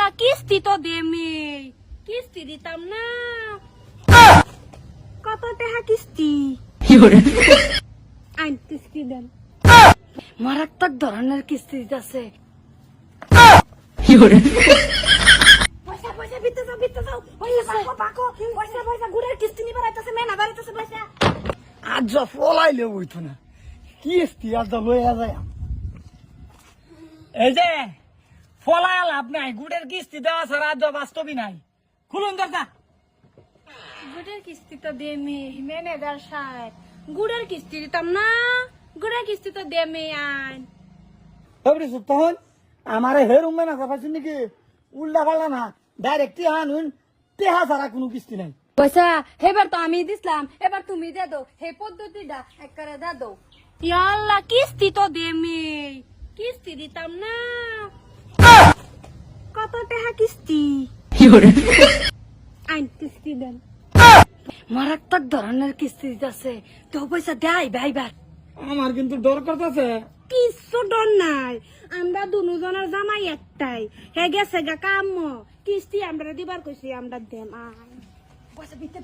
আল্লাহ কিস্তি তো দেমি কিস্তি দিতাম না কত টাকা কিস্তি আইন কিস্তি দেন মারাত্মক ধরনের কিস্তি দিতেছে পয়সা পয়সা বিতে যাও পয়সা পাকো পয়সা গুড়ের কিস্তি নিবার আইতাছে মেনা বাড়িতেছে পয়সা আজ ফলাইলে বইতো না কিস্তি আজ লইয়া যায় এই যে ফলায় লাভ নাই গুড়ের কিস্তি দেওয়া ছাড়া আজ বাস্তবই নাই খুলুন দরজা গুড়ের কিস্তি তো দেমি ম্যানেজার সাহেব গুড়ের কিস্তি দিতাম না গুড়ের কিস্তি তো দেমি আইন তবে তখন আমারে হের উম্মে না পাচ্ছেন নাকি উল্টা পাল্লা না ডাইরেক্ট আনুন টেহা ছাড়া কোনো কিস্তি নাই পয়সা এবার তো আমি দিছিলাম এবার তুমি দে দাও হে পদ্ধতিটা একবারে দে দাও আল্লাহ কিস্তি তো দেমি কিস্তি দিতাম না কত টাকা কিস্তি আইন কিস্তি দেন মারাত্মক ধরনের কিস্তি দিতেছে তো পয়সা দেয় ভাইবার আমার কিন্তু ডর করতেছে কিছু ডর নাই আমরা দুজনের জামাই একটাই হে গেছে গা কাম কিস্তি আমরা দিবার কইছি আমরা দেম আই পয়সা বিতে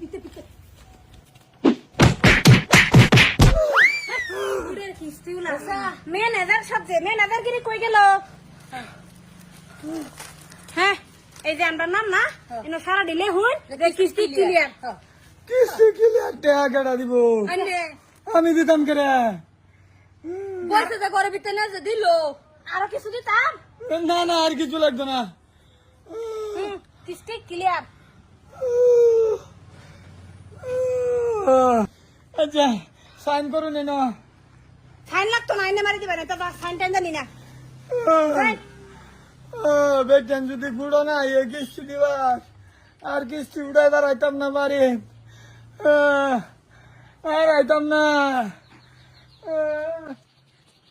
গুড়ের কিস্তি উলা ম্যানেজার সবচেয়ে ম্যানেজার গিরি কই গেল হ্যাঁ এই যে আমরা নাম না এনো সারা দিলে হুন কিস্তি ক্লিয়ার কিস্তি ক্লিয়ার টেহা কেডা দিব আমি দিতাম করে পয়সা যা করে বিতে না যে দিল আরো কিছু দিতাম না না আর কিছু লাগতো না কিস্তি ক্লিয়ার আচ্ছা সাইন করুন এনো সাইন লাগতো না এনে মারি দিবা না তো সাইন টাইন জানি না বেটেন যদি গুড়ো না এ কিস্তি দিবার আর কিস্তি উড়াইবার আইতাম না বাড়ি আর আইতাম না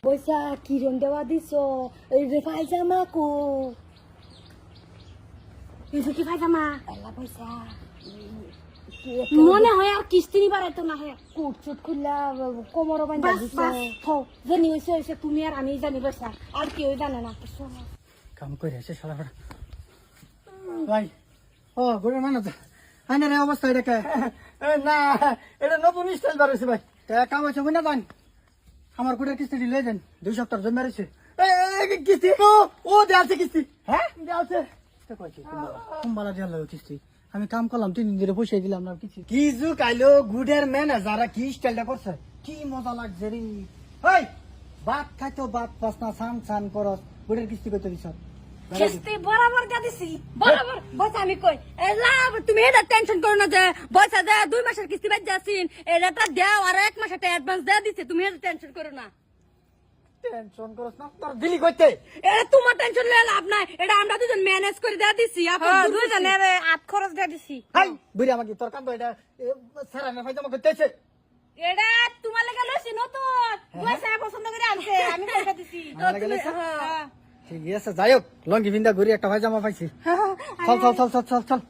পয়সা কিরম দেওয়া দিছ এই যে পায়জামা কো এই যে কি পায়জামা আল্লাহ পয়সা মনে হয় আর কিস্তি নিবার এত না হয় কোট চুট খুললা কোমর বান্ধা দিছে জানি হইছে তুমি আর আমি জানি পয়সা আর কেউ জানে না কাম করে আছে সারা ভাই ও গুড়ে মানে তো আইনের অবস্থা এটা না এটা নতুন স্টাইল বাড়ছে ভাই কাম হচ্ছে বুঝনা জান আমার গুড়ের কিস্তি দিলে দেন 2 সপ্তাহ জমে রয়েছে কিস্তি ও দেয়াছে কিস্তি হ্যাঁ দেয়াছে কুম্বালা দেওয়া লাগলো কিস্তি আমি কাম করলাম 3 দিন ধরে বসে দিলাম না কিছু কি জু কাইলো গুড়ের ম্যানেজাররা কি স্টাইলটা করছে কি মজা লাগছে রে ওই ভাত খাইতো ভাত পাসনা সান করস গুড়ের কিস্তি কইতে দিছ কিস্তি বরাবর দিয়া দিছি বরাবর বস আমি কই লাভ তুমি এটা টেনশন করো না যে পয়সা দে 2 মাসের কিস্তি বাদ যাসিন এটা দাও আর 1 মাস একটা অ্যাডভান্স দে দিছে তুমি এটা টেনশন করো না টেনশন করস না তোর দিলি কইতে এটা তোমার টেনশন লয়ে লাভ নাই এটা আমরা দুজন ম্যানেজ করে দেয়া দিছি আপনি দুজনের আট খরচ দেয়া দিছি হাই বুড়ি আমাকে তোর কাম তো এটা সারা না ফাইজা আমাকে কইতেছে এটা তোমার লাগা লইছি নতুন পয়সা পছন্দ করে আনছে আমি পয়সা দিছি আমার লাগা লইছে? ঠিক আছে যাই হোক লঙ্গি বিন্দা ঘুরি একটা পায়জামা পাইছি চল